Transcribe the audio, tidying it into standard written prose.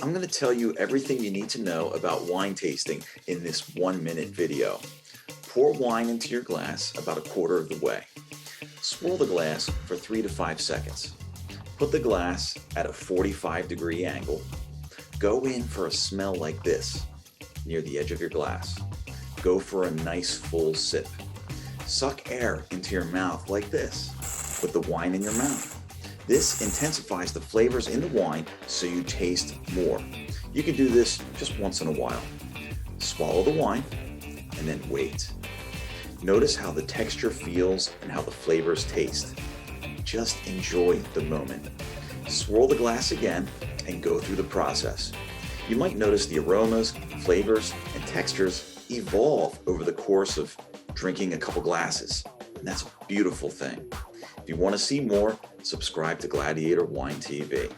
I'm going to tell you everything you need to know about wine tasting in this 1-minute video. Pour wine into your glass about a quarter of the way. Swirl the glass for 3 to 5 seconds. Put the glass at a 45-degree angle. Go in for a smell like this, near the edge of your glass. Go for a nice full sip. Suck air into your mouth like this, with the wine in your mouth. This intensifies the flavors in the wine so you taste more. You can do this just once in a while. Swallow the wine and then wait. Notice how the texture feels and how the flavors taste. Just enjoy the moment. Swirl the glass again and go through the process. You might notice the aromas, flavors, and textures evolve over the course of drinking a couple glasses. And that's a beautiful thing. If you want to see more, subscribe to Gladiator Wine TV.